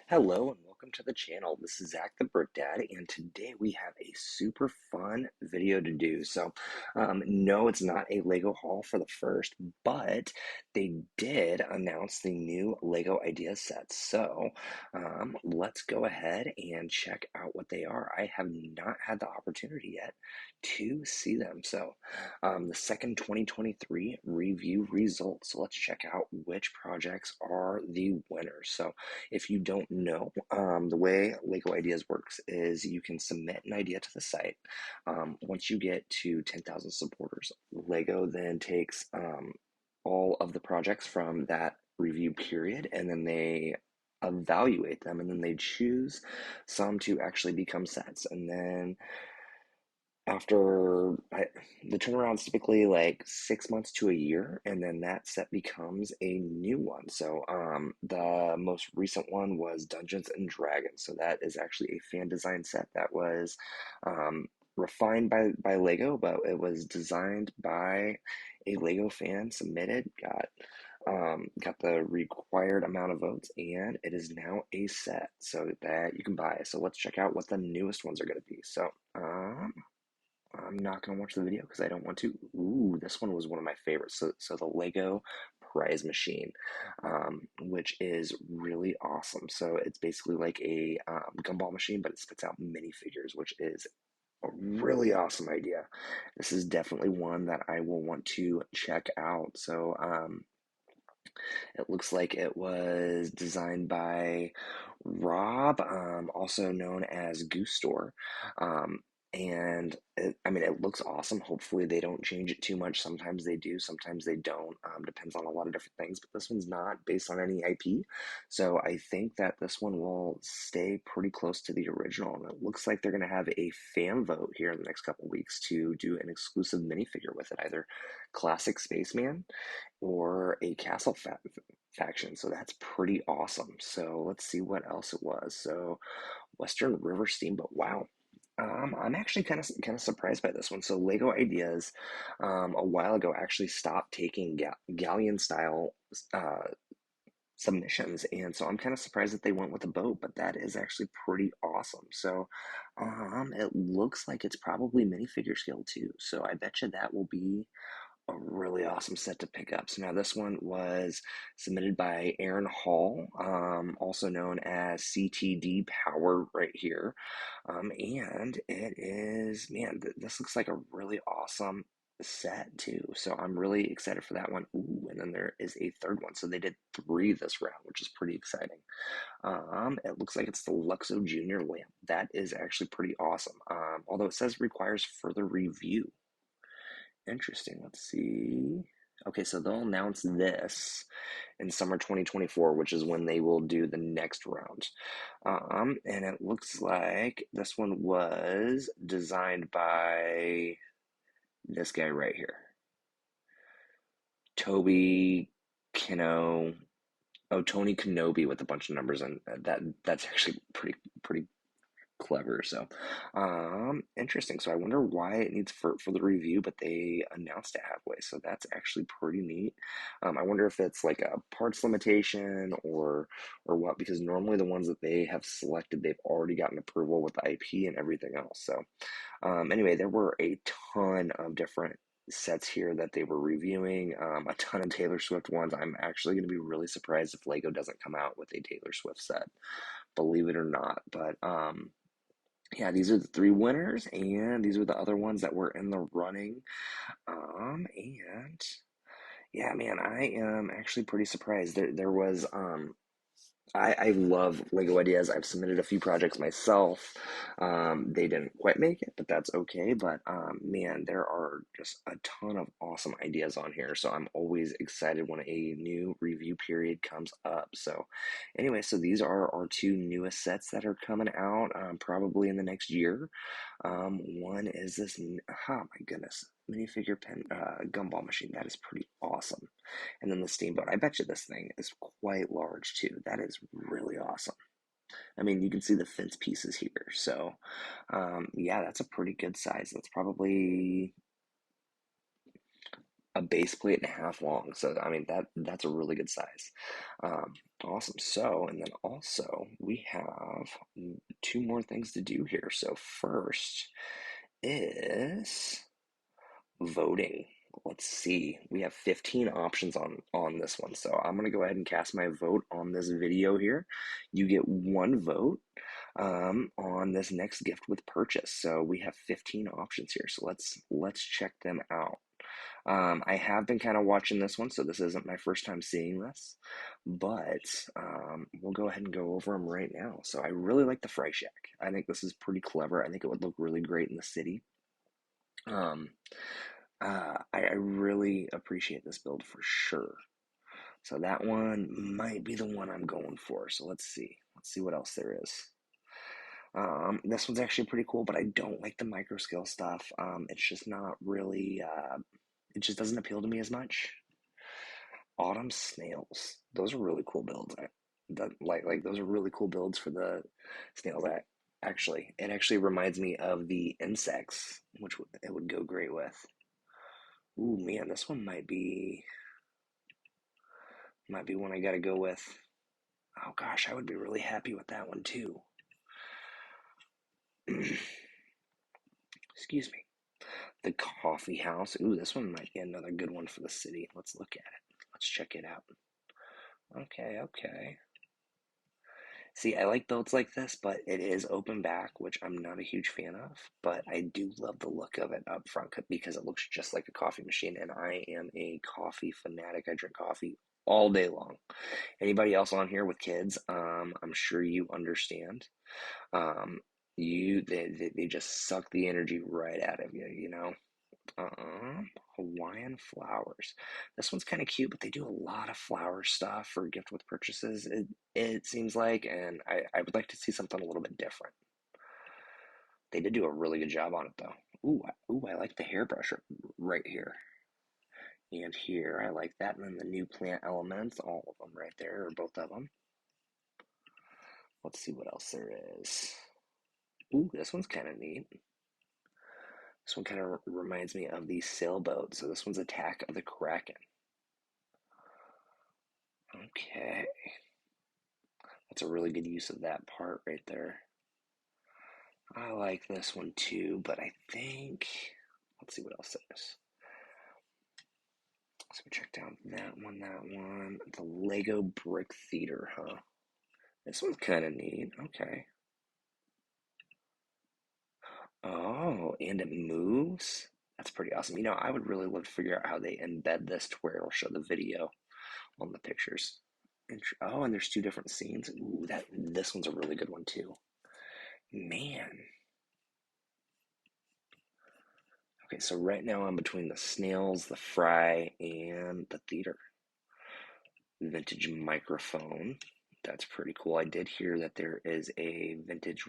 Hello and welcome to the channel. This is Zach the Brick Dad, and today we have a super fun video to do. No, it's not a Lego haul for the first, but they did announce the new Lego idea sets. Let's go ahead and check out what they are. I have not had the opportunity yet to see them. The second 2023 review results. So let's check out which projects are the winners. If you don't know, the way Lego Ideas works is you can submit an idea to the site. Once you get to 10,000 supporters, Lego then takes all of the projects from that review period and then they evaluate them and then they choose some to actually become sets. And then the turnaround's typically like 6 months to a year, and then that set becomes a new one. The most recent one was Dungeons and Dragons. So that is actually a fan design set that was um, refined by Lego, but it was designed by a Lego fan, submitted, got the required amount of votes, and it is now a set so that you can buy. So let's check out what the newest ones are going to be. I'm not gonna watch the video because I don't want to. Ooh, this one was one of my favorites. So the Lego Prize Machine, which is really awesome. So it's basically like a gumball machine, but it spits out minifigures, which is a really awesome idea. This is definitely one that I will want to check out. It looks like it was designed by Rob, also known as Goose Store. It looks awesome. Hopefully, they don't change it too much. Sometimes they do, sometimes they don't. Depends on a lot of different things. But this one's not based on any IP, so I think that this one will stay pretty close to the original. And it looks like they're going to have a fan vote here in the next couple weeks to do an exclusive minifigure with it, either classic Spaceman or a faction. So that's pretty awesome. So let's see what else it was. So Western River Steamboat. Wow. I'm actually kind of surprised by this one. So Lego Ideas, a while ago actually stopped taking galleon style uh, submissions, and so I'm kind of surprised that they went with a boat. But that is actually pretty awesome. It looks like it's probably minifigure scale too. So I bet you that will be a really awesome set to pick up. So now this one was submitted by Aaron Hall, also known as CTD Power right here. And it is, man, this looks like a really awesome set too. So I'm really excited for that one. Ooh, and then there is a third one. So they did three this round, which is pretty exciting. It looks like it's the Luxo Junior lamp. That is actually pretty awesome. Although it says requires further review. Interesting. Let's see. Okay, so they'll announce this in summer 2024, which is when they will do the next round. And it looks like this one was designed by this guy right here, Toby Kino. Oh, Tony Kenobi with a bunch of numbers, and that's actually pretty clever. Interesting. So I wonder why it needs for the review, but they announced it halfway. So that's actually pretty neat. I wonder if it's like a parts limitation or what, because normally the ones that they have selected, they've already gotten approval with the IP and everything else. Anyway, there were a ton of different sets here that they were reviewing, a ton of Taylor Swift ones. I'm actually going to be really surprised if Lego doesn't come out with a Taylor Swift set, believe it or not. Yeah, these are the three winners, and these are the other ones that were in the running. And yeah, man, I am actually pretty surprised. There was I love Lego Ideas. I've submitted a few projects myself. They didn't quite make it, but that's okay. Man, there are just a ton of awesome ideas on here. So I'm always excited when a new review period comes up. So these are our two newest sets that are coming out probably in the next year. One is this, oh my goodness, minifigure pen gumball machine. That is pretty awesome. And then the steamboat. I bet you this thing is quite large too. That is really awesome. I mean, you can see the fence pieces here. Yeah, that's a pretty good size. That's probably a base plate and a half long. So I mean that's a really good size. Um, awesome. So and then also we have two more things to do here. So first is voting. Let's see. We have 15 options on this one. So I'm gonna go ahead and cast my vote on this video here. You get one vote on this next gift with purchase. So we have 15 options here. So let's check them out. I have been kind of watching this one, so this isn't my first time seeing this, but we'll go ahead and go over them right now. So I really like the Fry Shack. I think this is pretty clever. I think it would look really great in the city. Um, I really appreciate this build for sure. So that one might be the one I'm going for. So let's see. Let's see what else there is. This one's actually pretty cool, but I don't like the micro scale stuff. It's just not really, it just doesn't appeal to me as much. Autumn snails. Those are really cool builds. Like those are really cool builds for the snails. It actually reminds me of the insects, which it would go great with. Ooh man, this one might be one I gotta go with. Oh gosh, I would be really happy with that one too. Excuse me. The coffee house. Ooh, this one might be another good one for the city. Let's look at it. Let's check it out. Okay, okay. See, I like builds like this, but it is open back, which I'm not a huge fan of. But I do love the look of it up front because it looks just like a coffee machine, and I am a coffee fanatic. I drink coffee all day long. Anybody else on here with kids? I'm sure you understand. Um, they just suck the energy right out of you, you know. Hawaiian flowers. This one's kind of cute, but they do a lot of flower stuff for gift with purchases, it seems like, and I would like to see something a little bit different. They did do a really good job on it, though. Ooh, I like the hairbrush right here. And here, I like that. And then the new plant elements, all of them right there, or both of them. Let's see what else there is. Ooh, this one's kind of neat. This one kind of reminds me of the sailboat. So this one's Attack of the Kraken. Okay. That's a really good use of that part right there. I like this one too, but I think, let's see what else there is. So we check down that one, The Lego Brick Theater, huh? This one's kind of neat. Okay. Oh, and it moves? That's pretty awesome. You know, I would really love to figure out how they embed this to where it'll show the video on the pictures. Oh, and there's two different scenes. Ooh, this one's a really good one too. Man. Okay, so right now I'm between the snails, the fry, and the theater. Vintage microphone. That's pretty cool. I did hear that there is a vintage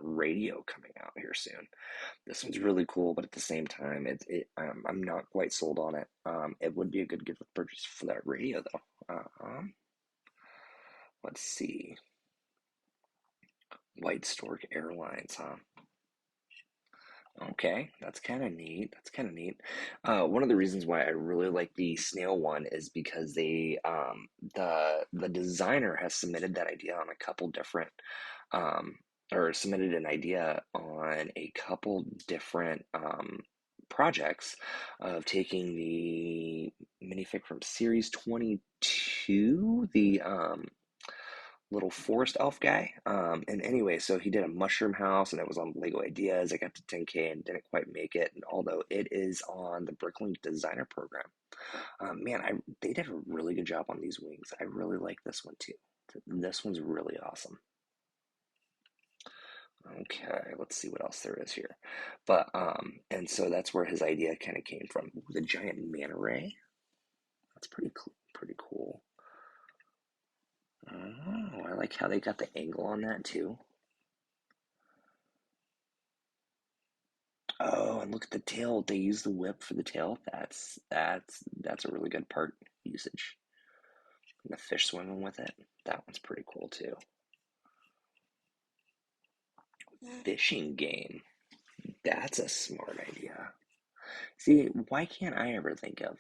radio coming out here soon. This one's really cool, but at the same time, I'm not quite sold on it. It would be a good gift with purchase for that radio, though. Let's see. White Stork Airlines, huh? Okay, that's kind of neat. That's kind of neat. One of the reasons why I really like the snail one is because the designer has submitted that idea on a couple different um, or submitted an idea on a couple different projects of taking the minifig from Series 22, the little forest elf guy. And anyway, so he did a mushroom house and it was on Lego Ideas. I got to 10K and didn't quite make it. And although it is on the Bricklink Designer Program, man, they did a really good job on these wings. I really like this one too. This one's really awesome. Okay, let's see what else there is here. But and so that's where his idea kind of came from. The giant manta ray. That's pretty cool. Pretty cool. Oh, I like how they got the angle on that too. Oh, and look at the tail. They use the whip for the tail. That's a really good part usage. And the fish swimming with it. That one's pretty cool too. Fishing game. That's a smart idea. See, why can't I ever think of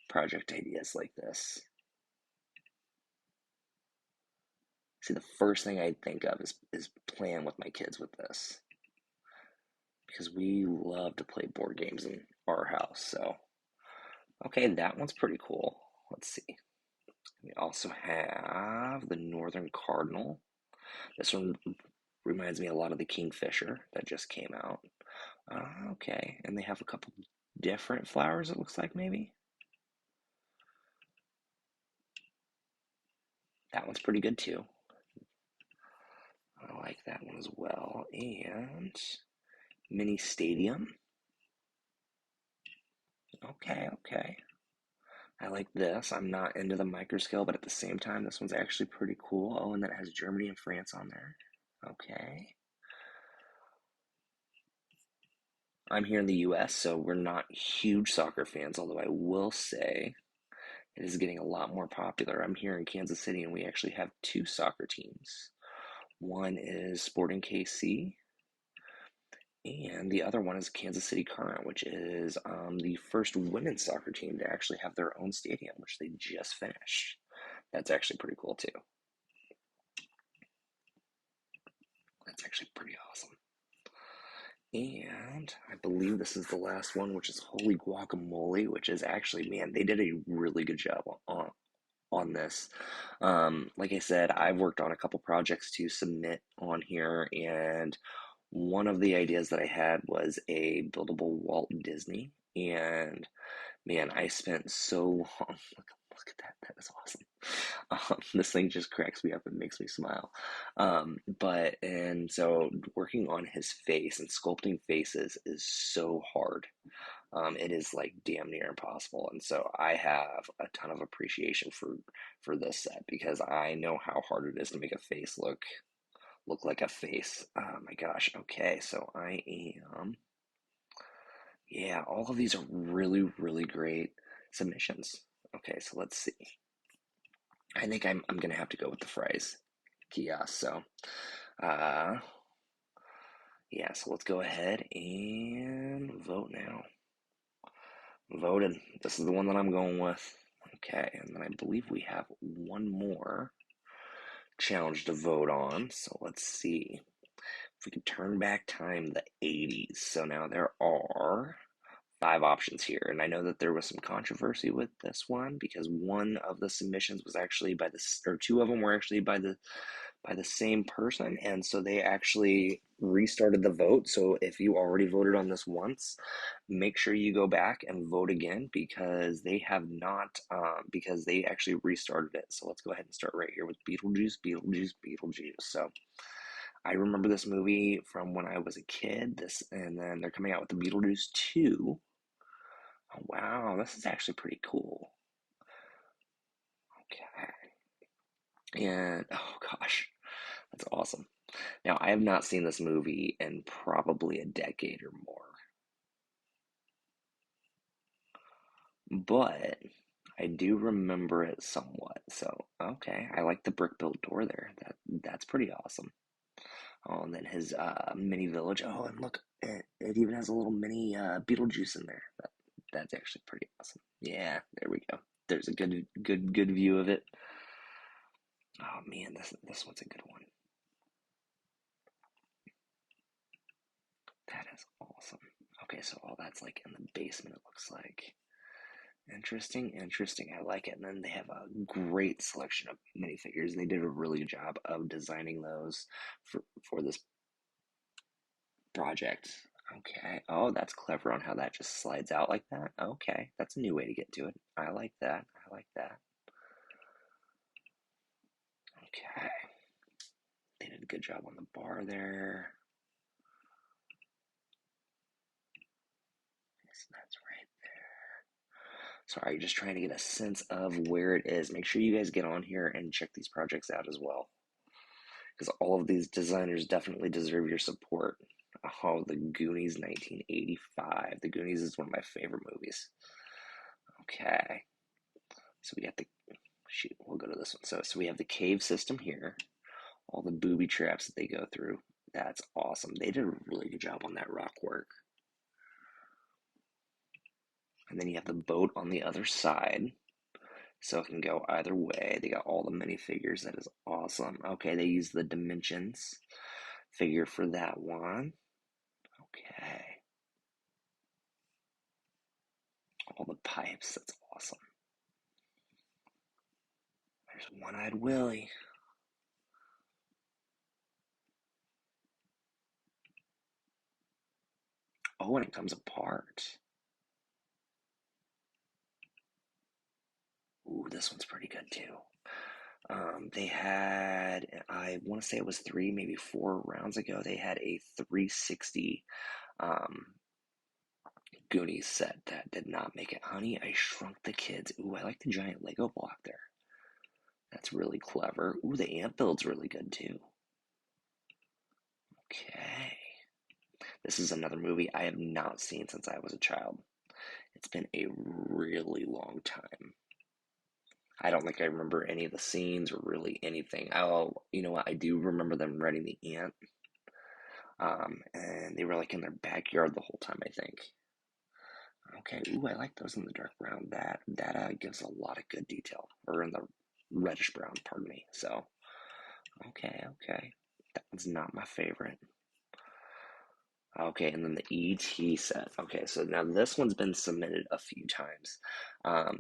project ideas like this? See, the first thing I think of is playing with my kids with this because we love to play board games in our house. So, okay, that one's pretty cool. Let's see. We also have the Northern Cardinal. This one reminds me a lot of the Kingfisher that just came out. Okay, and they have a couple different flowers, it looks like, maybe. That one's pretty good too. I like that one as well. And mini stadium. Okay, okay. I like this. I'm not into the micro scale, but at the same time, this one's actually pretty cool. Oh, and then it has Germany and France on there. Okay. I'm here in the US, so we're not huge soccer fans, although I will say it is getting a lot more popular. I'm here in Kansas City, and we actually have two soccer teams. One is Sporting KC, and the other one is Kansas City Current, which is the first women's soccer team to actually have their own stadium, which they just finished. That's actually pretty cool, too. That's actually pretty awesome. And I believe this is the last one, which is Holy Guacamole, which is actually, man, they did a really good job on this. Like I said, I've worked on a couple projects to submit on here, and one of the ideas that I had was a buildable Walt Disney. And man, I spent so long. Look at that. That is awesome. This thing just cracks me up and makes me smile. And so working on his face and sculpting faces is so hard. It is like damn near impossible. And so I have a ton of appreciation for this set because I know how hard it is to make a face look like a face. Oh my gosh. Okay, so I am. Yeah, all of these are really, really great submissions. Okay, so let's see. I think I'm gonna have to go with the phrase kiosk. So, uh, yeah. So let's go ahead and vote now. Voted. This is the one that I'm going with. Okay, and then I believe we have one more challenge to vote on. So let's see if we can turn back time the 80s. So now there are five options here. And I know that there was some controversy with this one because one of the submissions was actually by the, or two of them were actually by the same person, and so they actually restarted the vote. So if you already voted on this once, make sure you go back and vote again because they have not, because they actually restarted it. So let's go ahead and start right here with Beetlejuice, Beetlejuice, Beetlejuice. So I remember this movie from when I was a kid. This, and then they're coming out with the Beetlejuice 2. Oh, wow, this is actually pretty cool. Okay. And oh gosh, that's awesome. Now, I have not seen this movie in probably a decade or more, but I do remember it somewhat. So, okay, I like the brick built door there. That's pretty awesome. Oh, and then his mini village. Oh, and look, it even has a little mini Beetlejuice in there. That's actually pretty awesome. Yeah, there we go. There's a good view of it. Oh man, this one's a good one. That is awesome. Okay, so all that's like in the basement, it looks like. Interesting, interesting. I like it. And then they have a great selection of minifigures. They did a really good job of designing those for this project. Okay. Oh, that's clever on how that just slides out like that. Okay, that's a new way to get to it. I like that. I like that. Okay. They did a good job on the bar there. Yes, that's right there. Sorry, just trying to get a sense of where it is. Make sure you guys get on here and check these projects out as well, because all of these designers definitely deserve your support. Oh, The Goonies 1985. The Goonies is one of my favorite movies. Okay, so we got the, shoot, we'll go to this one. So we have the cave system here, all the booby traps that they go through. That's awesome. They did a really good job on that rock work. And then you have the boat on the other side. So it can go either way. They got all the minifigures. That is awesome. Okay, they use the dimensions figure for that one. Okay. All the pipes. That's awesome. There's One-Eyed Willie. Oh, and it comes apart. Ooh, this one's pretty good too. They had, I want to say it was 3, maybe 4 rounds ago, they had a 360 um, Goonies set that did not make it. Honey, I Shrunk the Kids. Ooh, I like the giant Lego block there. That's really clever. Ooh, the ant build's really good too. Okay. This is another movie I have not seen since I was a child. It's been a really long time. I don't think I remember any of the scenes or really anything. Oh, you know what? I do remember them riding the ant. And they were like in their backyard the whole time, I think. Okay, ooh, I like those in the dark brown. That gives a lot of good detail, or in the reddish brown, pardon me. So, okay, that one's not my favorite. Okay, and then the ET set. Okay, so now this one's been submitted a few times.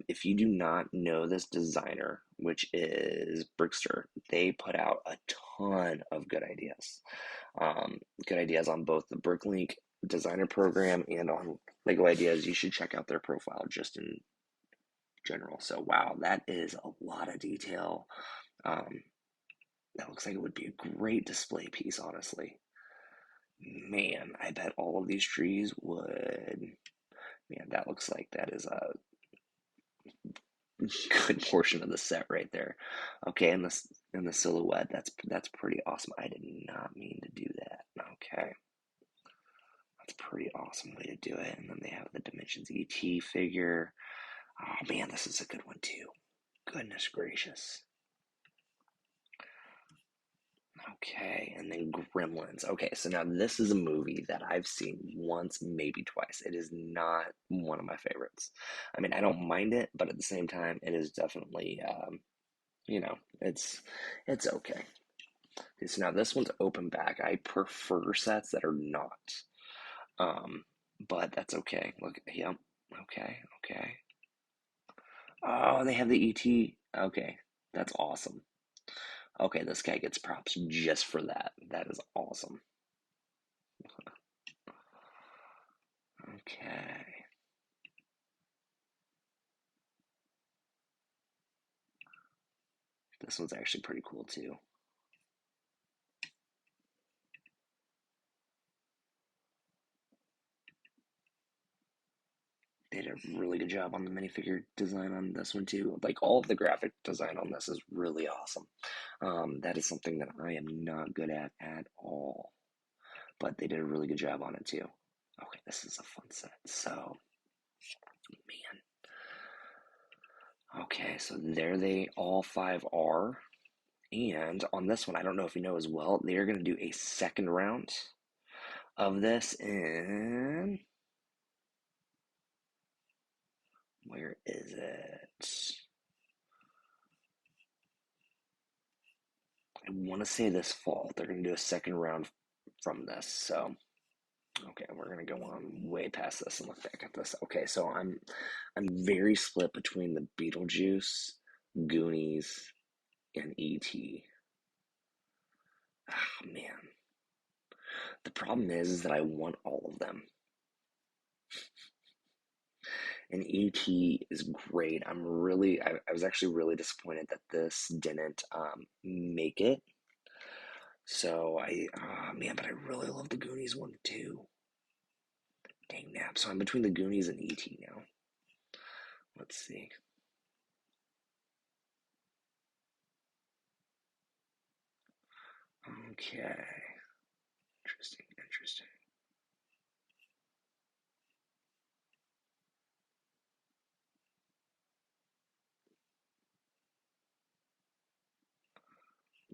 If you do not know this designer, which is Brickster, they put out a ton of good ideas. Good ideas on both the Bricklink designer program and on Lego Ideas. You should check out their profile just in general. So, wow, that is a lot of detail. Um, that looks like it would be a great display piece, honestly. Man, I bet all of these trees would. Man, that looks like that is a good portion of the set right there. Okay, and this in the silhouette, that's pretty awesome. I did not mean to do that. Okay, that's a pretty awesome way to do it. And then they have the Dimensions ET figure. Oh man, this is a good one too. Goodness gracious. Okay, and then Gremlins. Okay, so now this is a movie that I've seen once, maybe twice. It is not one of my favorites. I mean, I don't mind it, but at the same time, it is definitely, you know, it's okay. Okay, so now this one's open back. I prefer sets that are not, um, but that's okay. Look, yep. Okay. Oh, they have the ET. Okay, that's awesome. Okay, this guy gets props just for that. That is awesome. Okay. This one's actually pretty cool too. They did a really good job on the minifigure design on this one too. Like all of the graphic design on this is really awesome. That is something that I am not good at all, but they did a really good job on it too. Okay, this is a fun set. So, man. Okay, so there they all five are. And on this one, I don't know if you know as well, they are going to do a second round of this in. Where is it? I want to say this fall. They're going to do a second round from this. So, okay, we're going to go on way past this and look back at this. Okay, so I'm very split between the Beetlejuice, Goonies, and E.T. Ah, man. The problem is that I want all of them. And ET is great. I was actually really disappointed that this didn't make it. So man, but I really love the Goonies one too. Dang nap. So I'm between the Goonies and ET now. Let's see. Okay. Interesting.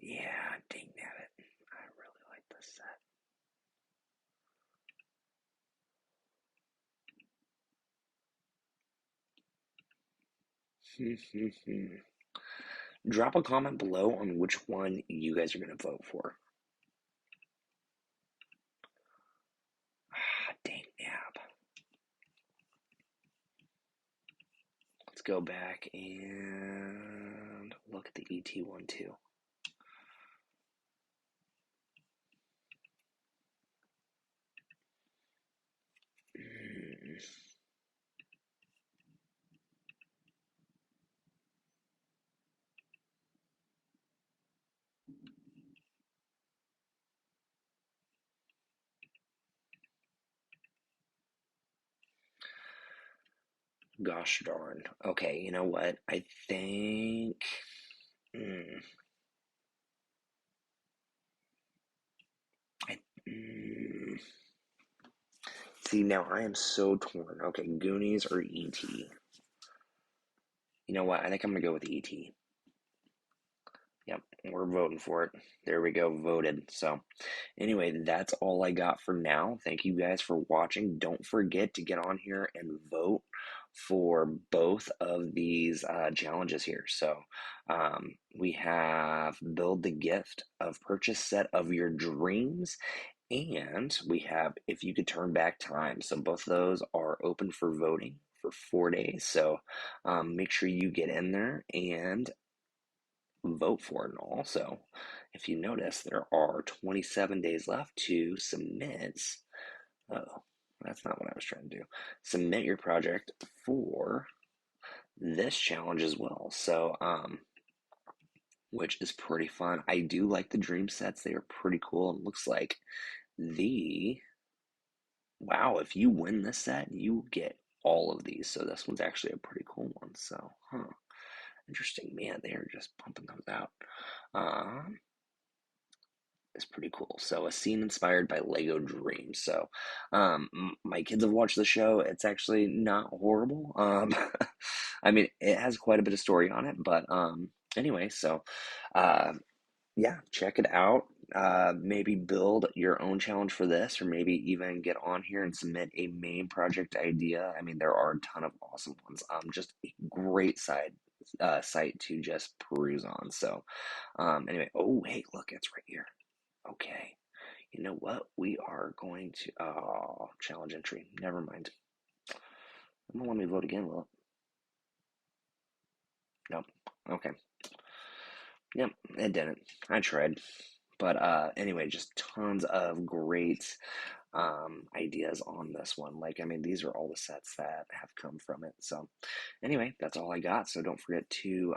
Yeah, dang nabbit. I really like this set. Drop a comment below on which one you guys are going to vote for. Ah, dang nab. Let's go back and look at the ET one too. Gosh darn. Okay, you know what? I think. Mm, I, mm, See, now I am so torn. Okay, Goonies or E.T.? You know what? I think I'm gonna go with E.T. Yep, we're voting for it. There we go, voted. So, anyway, that's all I got for now. Thank you guys for watching. Don't forget to get on here and vote for both of these challenges here. So, we have Build the Gift of Purchase Set of Your Dreams, and we have If You Could Turn Back Time. So, both of those are open for voting for 4 days. So, make sure you get in there and vote for it. And also, if you notice, there are 27 days left to submit. Oh, that's not what I was trying to do. Submit your project for this challenge as well. So, which is pretty fun. I do like the dream sets, they are pretty cool. It looks like the wow, if you win this set, you get all of these. So, this one's actually a pretty cool one. So, interesting. Man, they are just pumping those out. Um, is pretty cool. So, a scene inspired by Lego Dreams. So, my kids have watched the show. It's actually not horrible. I mean, it has quite a bit of story on it, but anyway, so uh, yeah, check it out. Maybe build your own challenge for this, or maybe even get on here and submit a main project idea. I mean, there are a ton of awesome ones. Just a great site to just peruse on. So, anyway, oh hey, look, it's right here. Okay. You know what? We are going to. Oh, challenge entry. Never mind. It won't let me vote again, will it? Nope. Okay. Yep, it didn't. I tried. But anyway, just tons of great ideas on this one. Like, I mean, these are all the sets that have come from it. So, anyway, that's all I got. So, don't forget to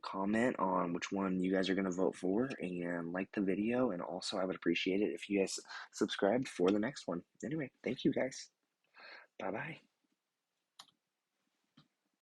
comment on which one you guys are going to vote for and like the video. And also, I would appreciate it if you guys subscribed for the next one. Anyway, thank you guys. Bye bye.